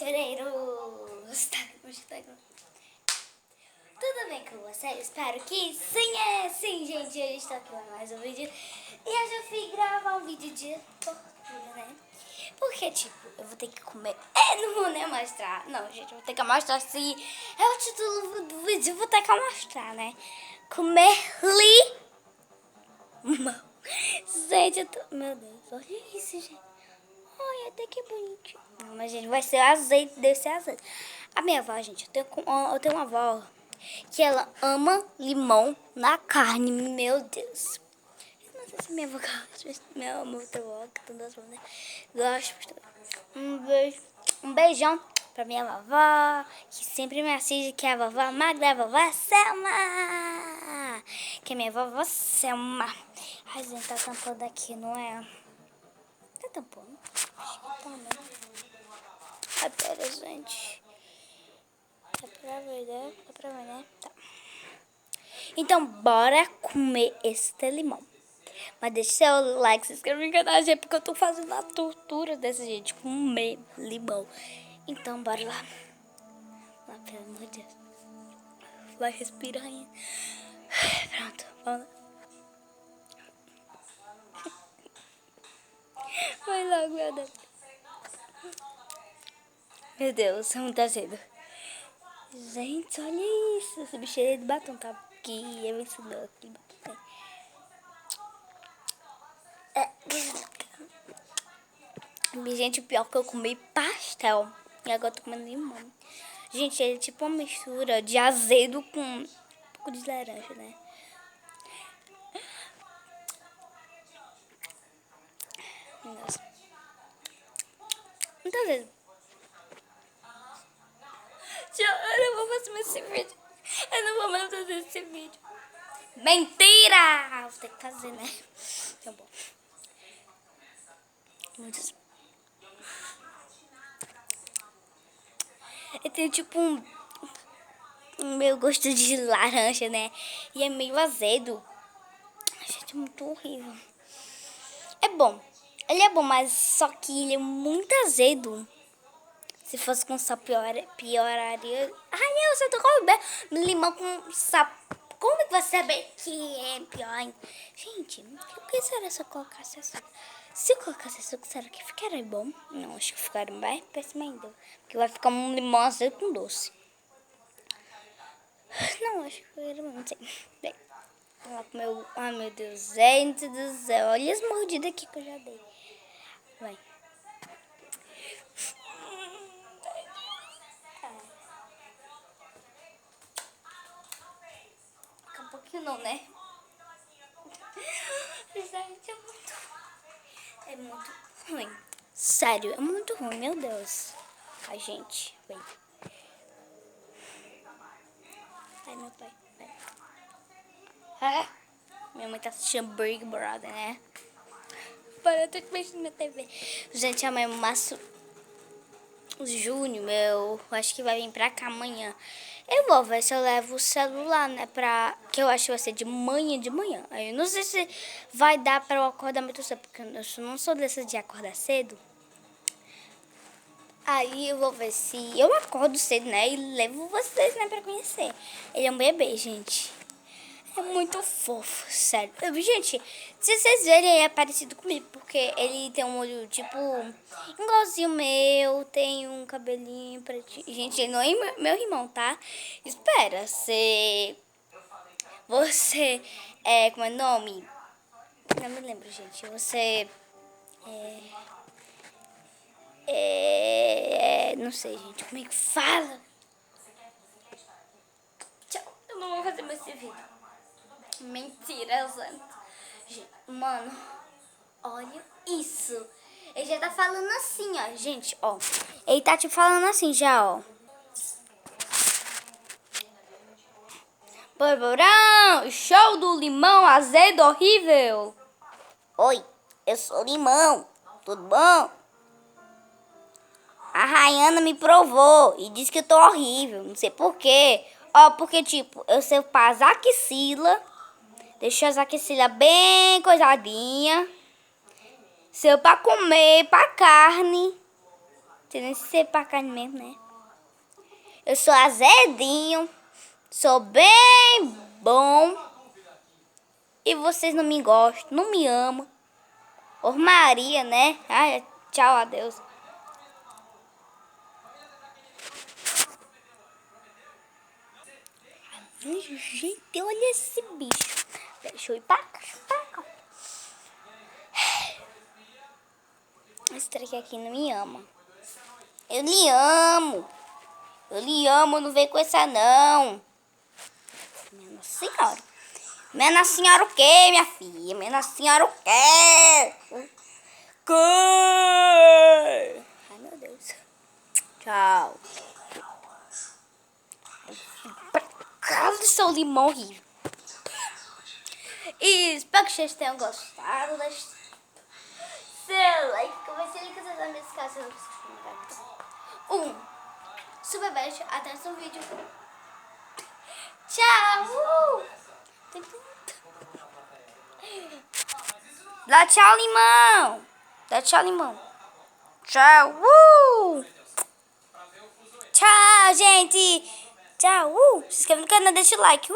aventureiros! Tudo bem com você? Espero que sim, gente. Eu estou aqui para mais um vídeo. E hoje eu fui gravar um vídeo de tortura, né? Porque, tipo, eu vou ter que comer. Não vou nem mostrar. Não, gente, eu vou ter que mostrar se é o título do vídeo. Eu vou ter que mostrar, né? Comer limão. Gente, eu tô... Meu Deus, olha isso, gente. Ai, até que bonitinho. Não, mas, gente, vai ser azeite, deve ser azeite. A minha avó, gente, eu tenho uma avó que ela ama limão na carne, meu Deus. Eu não sei se minha avó gosta, meu amor, teu avó, que todas as né? Gosto. Um beijão pra minha vovó, que sempre me assiste, que é a vovó Magda, a vovó Selma. Que é minha vovó Selma. Ai, gente, tá tampando aqui, não é? Tá tampando? Acho que tá, né? Ai, pera, gente. Dá pra ver, né? Dá pra ver, né? Tá. Então, bora comer esse limão. Mas deixa seu like, se inscreve no canal, gente, porque eu tô fazendo a tortura desse jeito, comer limão. Então, bora lá. Lá, pelo amor de Deus. Vai respirar aí. Pronto, vamos lá. Vai logo, meu Deus. Meu Deus, é muito azedo. Gente, olha isso. Esse bicho é de batom, tá? Que eu ensinou aqui. Gente, o pior que eu comi pastel. E agora eu tô comendo limão. Gente, é tipo uma mistura de azedo com um pouco de laranja, né? Nossa. Muito azedo. Eu não vou fazer mais esse vídeo. Eu não vou mais fazer esse vídeo. Mentira! Vou ter que fazer, né? Tá bom. Muitos. Eu tenho tipo um meio gosto de laranja, né? E é meio azedo. Gente, é muito horrível. É bom. Ele é bom, mas só que ele é muito azedo. Se fosse com sal, pioraria. Ai, eu só tô comendo limão com sal. Como que você saber que é pior, hein? Gente, o que será se eu colocasse açúcar? Se eu colocasse açúcar, será que ficaria bom? Não, acho que ficaria bem péssimo ainda. Porque vai ficar um limão azedo com doce. Não, acho que ficaria bom, não sei. Bem, vamos lá comer. Ai, meu Deus, gente do céu. Olha as mordidas aqui que eu já dei. Vai. Fica um pouquinho não, né? Gente, é muito ruim. Sério, é muito ruim, meu Deus. Ai, gente, vem. Ai, meu pai, vem. Ah, minha mãe tá assistindo Big Brother, né? Para, eu tô mexendo na TV. Gente, amanhã o Márcio Júnior, acho que vai vir pra cá amanhã. Eu vou ver se eu levo o celular, né, que eu acho que vai ser de manhã. Aí eu não sei se vai dar pra eu acordar muito cedo, porque eu não sou dessa de acordar cedo. Aí eu vou ver se eu acordo cedo, né, e levo vocês, né, pra conhecer. Ele é um bebê, gente. É muito fofo, sério. Gente, se vocês verem, ele é parecido comigo, porque ele tem um olho, tipo, igualzinho meu, tem um cabelinho pretinho. Gente, ele não é meu irmão, tá? Espera, você, como é o nome? Não me lembro, gente. Você, não sei, gente, como é que fala? Tchau, eu não vou fazer mais esse vídeo. Mentira, gente, mano, olha isso. Ele já tá falando assim, ó. Gente, ó. Ele tá te falando assim já, ó. Borborão, show do limão azedo horrível. Oi, eu sou Limão. Tudo bom? A Rayana me provou e disse que eu tô horrível. Não sei por quê. Ó, porque, tipo, eu sei fazer axila. Deixa as axilas bem coisadinha. Seu pra comer, pra carne. Você nem ser pra carne mesmo, né? Eu sou azedinho. Sou bem bom. E vocês não me gostam, não me amam. Ô Maria, né? Ai, tchau, adeus. Gente, olha esse bicho. Deixa eu ir pra cá. Esse treco aqui não me ama. Eu lhe amo. Eu lhe amo, não vem com essa não. Minha Nossa Senhora. Minha Nossa Senhora o quê, minha filha? Minha Nossa Senhora o quê? Ai, meu Deus. Tchau. Pra casa do seu limão horrível. E espero que vocês tenham gostado. Deixe seu like, comece a ligar nas minhas casas. Super beijo. Até o vídeo. Tchau. Dá tchau, limão. Dá tchau, limão. Tchau. Tchau, gente. Tchau. Se inscreve no canal, deixa o like.